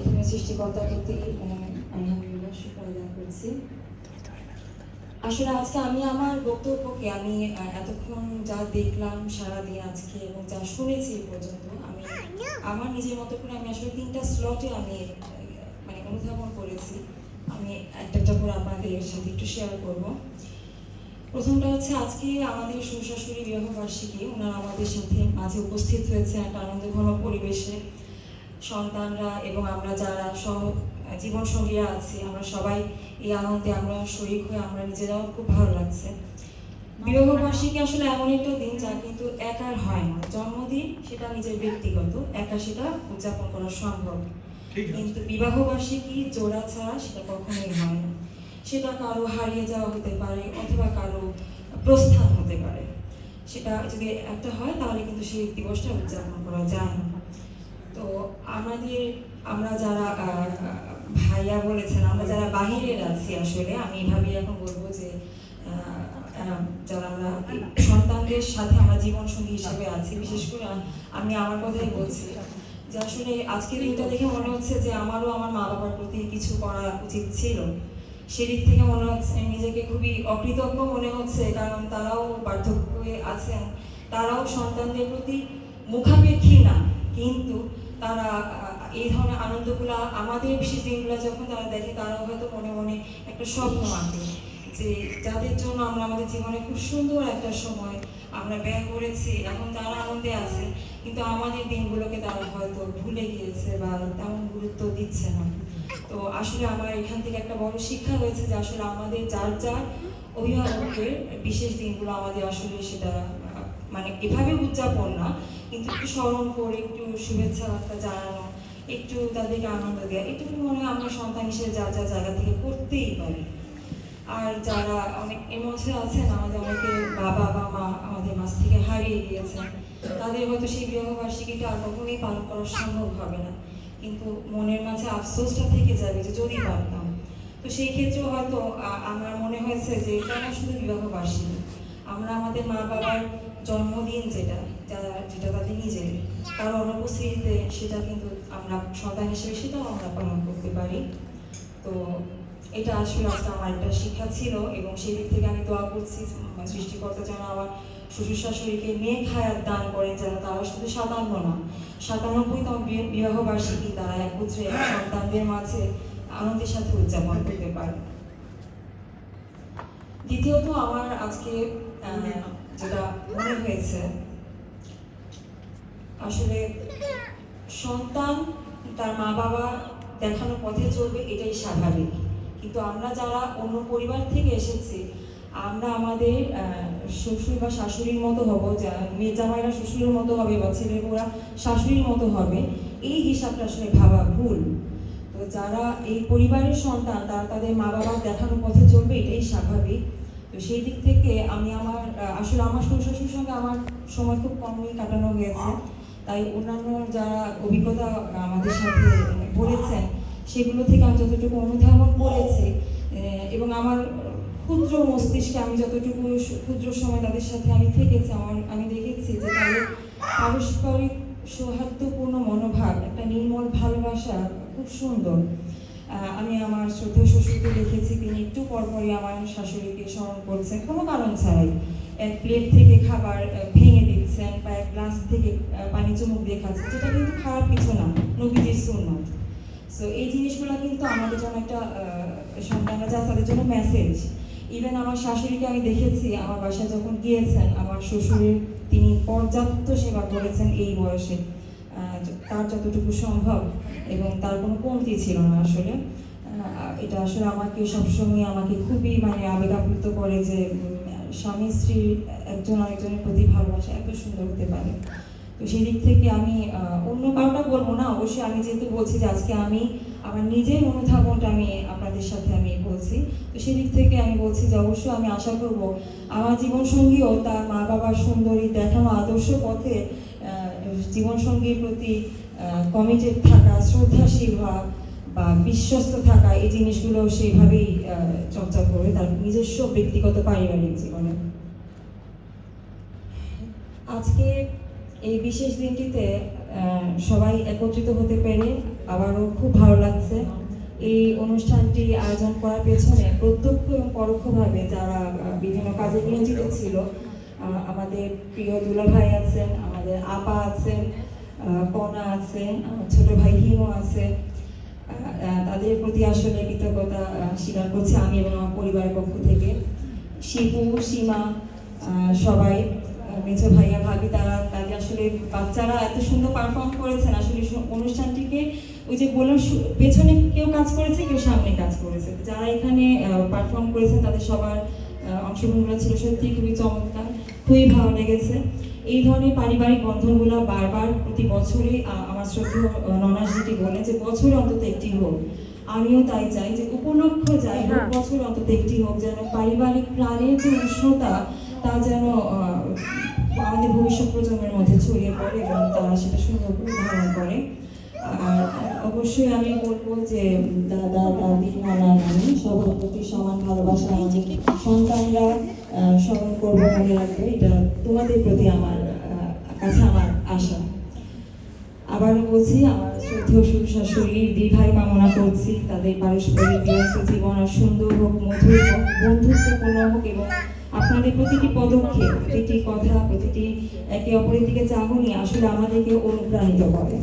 প্রথমে সৃষ্টিকর্তার প্রতি আলহামদুলিল্লাহ শুকর আদায় করছি। আসলে আজকে আমি আমার বক্তব্যকে আমি এতক্ষণ যা দেখলাম সারাদিন আজকে এবং যা শুনেছি এই পর্যন্ত, আমি আমার নিজের মতো করে আমি আসলে 3টা স্লটে আমি মানে অনুধাবন করেছি। আমি একটা করে আপনাদের সাথে একটু শেয়ার করব। প্রথমটা হচ্ছে আজকে আমাদের শ্বশুর-শাশুড়ি বিবাহবার্ষিকী, ওনারা আমাদের সাথে মাঝে উপস্থিত হয়েছে একটা আনন্দঘন পরিবেশে। সন্তানরা এবং আমরা যারা জীবনসঙ্গীরা আছি, আমরা সবাই এই আনন্দে আমরা শরীক হয়ে আমরা নিজেরাও খুব ভালো লাগছে। বিবাহবার্ষিকী আসলে এমন একটা দিন যা কিন্তু একার হয় না। জন্মদিন সেটা নিজের ব্যক্তিগত, একা সেটা উদযাপন করা সম্ভব, কিন্তু বিবাহবার্ষিকী জোড়া ছাড়া সেটা কখনোই হয় না। সেটা কারো হারিয়ে যাওয়া হতে পারে অথবা কারো প্রস্থান হতে পারে। সেটা যদি একটা হয় তাহলে কিন্তু সেই দিবসটা উদযাপন করা যায় না। তো আমরা যারা ভাইয়া বলেছেন, আমরা যারা বাহিরের আছি, আসলে আমি এভাবেই এখন বলবো যে যারা আমরা সন্তানদের সাথে আমরা জীবনসঙ্গী হিসেবে আছি, বিশেষ করে আমি আমার কথাই বলছি যে আসলে আজকের দিনটা দেখে মনে হচ্ছে যে আমারও আমার মা বাবার প্রতি কিছু করা উচিত ছিল। সেদিক থেকে মনে হচ্ছে নিজেকে খুবই অকৃতজ্ঞ মনে হচ্ছে, কারণ তারাও বার্ধক্যে আছেন, তারাও সন্তানদের প্রতি মুখাপেক্ষী না, কিন্তু তারা এই ধরনের আনন্দগুলো আমাদের বিশেষ দিনগুলো যখন তারা দেখে, তারাও হয়তো মনে মনে একটা স্বপ্ন আঁকে যে যাদের জন্য আমরা আমাদের জীবনে খুব সুন্দর একটা সময় আমরা ব্যয় করেছি, এখন তারা আনন্দে আছে, কিন্তু আমাদের দিনগুলোকে তারা হয়তো ভুলে গিয়েছে বা তেমন গুরুত্ব দিচ্ছে না। তো আসলে আমার এখান থেকে একটা বড় শিক্ষা হয়েছে যে আসলে আমাদের যার যার অভিভাবকের বিশেষ দিনগুলো আমাদের আসলে সেটা মানে এভাবে উদযাপন না, কিন্তু একটু স্মরণ করে একটু শুভেচ্ছা বার্তা জানানো, একটু তাদেরকে আনন্দ দেওয়া, এটুকু মনে হয় আমরা সন্তান হিসেবে যার যার জায়গা থেকে করতেই পারি। আর যারা অনেক এমোশন আছেন, আমাদের অনেকে বাবা বা মা আমাদের মাঝ থেকে হারিয়ে গিয়েছেন, তাদের হয়তো সেই বিবাহবার্ষিকীটা আর কখনোই পালন করা সম্ভব হবে না, কিন্তু মনের মাঝে আফসোসটা থেকে যাবে যে যদি পারতাম। তো সেই ক্ষেত্রেও হয়তো আমার মনে হয়েছে যে কেন শুধু বিবাহবার্ষিকী, আমরা আমাদের মা বাবার জন্মদিন যেটা তাদের নিজের কারো অনুপস্থিতিতে, সেটা কিন্তু আমরা সন্তান হিসেবে সেটাও আমরা পালন করতে পারি। তো এটা আসলে আজকে আমার একটা শিক্ষা ছিল, এবং সেই দিক থেকে আমি দোয়া করছি সৃষ্টিকর্তা যেন আমার শ্বশুর শাশুড়িকে নেক হায়াত দান করেন, যেন তারা শুধু 57 না, 97তম বিবাহবার্ষিকী তারা একত্রে সন্তানদের মাঝে আনন্দের সাথে উদযাপন করতে পারে। দ্বিতীয়ত আমার আজকে যেটা মনে হয়েছে, আসলে সন্তান তার মা বাবা দেখানো পথে চলবে, এটাই স্বাভাবিক, কিন্তু আমরা যারা অন্য পরিবার থেকে এসেছি, আমরা আমাদের শ্বশুর বা শাশুড়ির মতো হব, মেয়ে জামাইরা শ্বশুরের মতো হবে বা ছেলেরা শাশুড়ির মতো হবে, এই হিসাবটা আসলে ভাবা ভুল। তো যারা এই পরিবারের সন্তান, তারা তাদের মা বাবার দেখানো পথে চলবে, এটাই স্বাভাবিক। তো সেই দিক থেকে আমি আসলে আমার শ্বশুর সঙ্গে আমার সময় খুব কমই কাটানো হয়েছে, তাই অন্যান্য যারা অভিজ্ঞতা আমাদের সাথে বলেছেন সেগুলো থেকে আমি যতটুকু অনুধাবন করেছি এবং আমার ক্ষুদ্র মস্তিষ্কে আমি যতটুকু ক্ষুদ্র সময় তাদের সাথে আমি থেকেছি, আমি দেখেছি যে তাদের পারস্পরিক সৌহার্দ্যপূর্ণ মনোভাব, একটা নির্মল ভালোবাসা খুব সুন্দর। আমি আমার শ্রদ্ধেয় শ্বশুরকে দেখেছি, তিনি একটু পরপরই আমার শাশুড়িকে স্মরণ করছেন কোনো কারণ ছাড়াই, এক প্লেট থেকে খাবার ভেঙে দিচ্ছেন বা এক গ্লাস থেকে পানি চুমুক দিয়ে খাচ্ছেন, যেটা কিন্তু খারাপ কিছু না, নবীজির সুন্নাত। সো এই জিনিসগুলো কিন্তু আমাদের জন্য একটা সন্তানরা যা তাদের জন্য মেসেজ। ইভেন আমার শাশুড়িকে আমি দেখেছি আমার বাসায় যখন গিয়েছেন, আমার শ্বশুরের তিনি পর্যাপ্ত সেবা করেছেন এই বয়সে, তার যতটুকু সম্ভব, এবং তার কোনো কমতি ছিল না। আসলে এটা আসলে আমাকে সবসময় আমাকে খুবই মানে আবেগ আপ্লুত করে যে স্বামী স্ত্রী একজন আরেকজনের প্রতি ভালোবাসা এত সুন্দর হতে পারে। তো সেই দিক থেকে আমি অন্য কারোটা বলবো না, অবশ্যই আমি যেহেতু বলছি যে আজকে আমি আমার নিজের অনুধাবনটা আমি আপনাদের সাথে আমি বলছি, তো সেই দিক থেকে আমি বলছি যে অবশ্যই আমি আশা করব আমার জীবনসঙ্গীও তার মা বাবার সুন্দরী দেখানো আদর্শ পথে জীবনসঙ্গীর প্রতি কমিটেড থাকা, শ্রদ্ধাশীল হওয়া বা বিশ্বস্ত থাকা, এই জিনিসগুলো সেইভাবেই চর্চা করবে তার নিজস্ব ব্যক্তিগত পারিবারিক জীবনে। আজকে এই বিশেষ দিনটিতে সবাই একত্রিত হতে পেরে আবারও খুব ভালো লাগছে। এই অনুষ্ঠানটি আয়োজন করার পেছনে প্রত্যক্ষ এবং পরোক্ষভাবে যারা বিভিন্ন কাজে নিয়োজিত ছিল, আমাদের প্রিয় দুলা ভাই আছেন, আমাদের আপা আছেন, কণা আছে, আমার ছোট ভাই হিমু আছে। তাদের প্রতি আসলে কৃতজ্ঞতা স্বীকার করছি আমি এবং আমার পরিবারের পক্ষ থেকে। শিপু, সীমা, সবাই, মেজো ভাইয়া ভাবি, তাদের আসলে বাচ্চারা এত সুন্দর পারফর্ম করেছেন। আসলে অনুষ্ঠানটিকে ওই যে বললাম, পেছনে কেউ কাজ করেছে, কেউ সামনে কাজ করেছে। যারা এখানে পারফর্ম করেছেন তাদের সবার অংশগ্রহণগুলো ছিল সত্যি খুবই চমৎকার, খুবই ভালো লেগেছে। এই ধরনের পারিবারিক বন্ধনগুলো বারবার প্রতি বছরে আমার শ্রদ্ধেয় ননাস যেটি বলে যে বছরে অন্তত একটি হোক। আমিও তাই চাই যে উপলক্ষ যাই হোক, বছর অন্তত একটি হোক, যেন পারিবারিক প্রাণের যে উষ্ণতা তা যেন আমাদের ভবিষ্যৎ প্রজন্মের মধ্যে ছড়িয়ে পড়ে এবং তারা সেটা সুন্দর করে ধারণ করে। আর অবশ্যই আমি বলবো যে দাদা, দাদি, নানা, নানি সবার প্রতি সমান ভালোবাসা আমাদের সন্তানরা স্মরণ করবো, মনে রাখবে। এটা তোমাদের প্রতি আমার কাছে আমার আশা। আবারও বলছি, আমার শ্রদ্ধেয় শ্বশুর শাশুড়ির দীর্ঘায়ু কামনা করছি। তাদের পারস্পরিক গৃহস্থ জীবন আর সুন্দর হোক, মধুর হোক, বন্ধুত্বপূর্ণ হোক এবং আপনাদের প্রতিটি পদক্ষেপ, প্রতিটি কথা, প্রতিটি একে অপরের দিকে চাহনি আসলে আমাদেরকে অনুপ্রাণিত করে।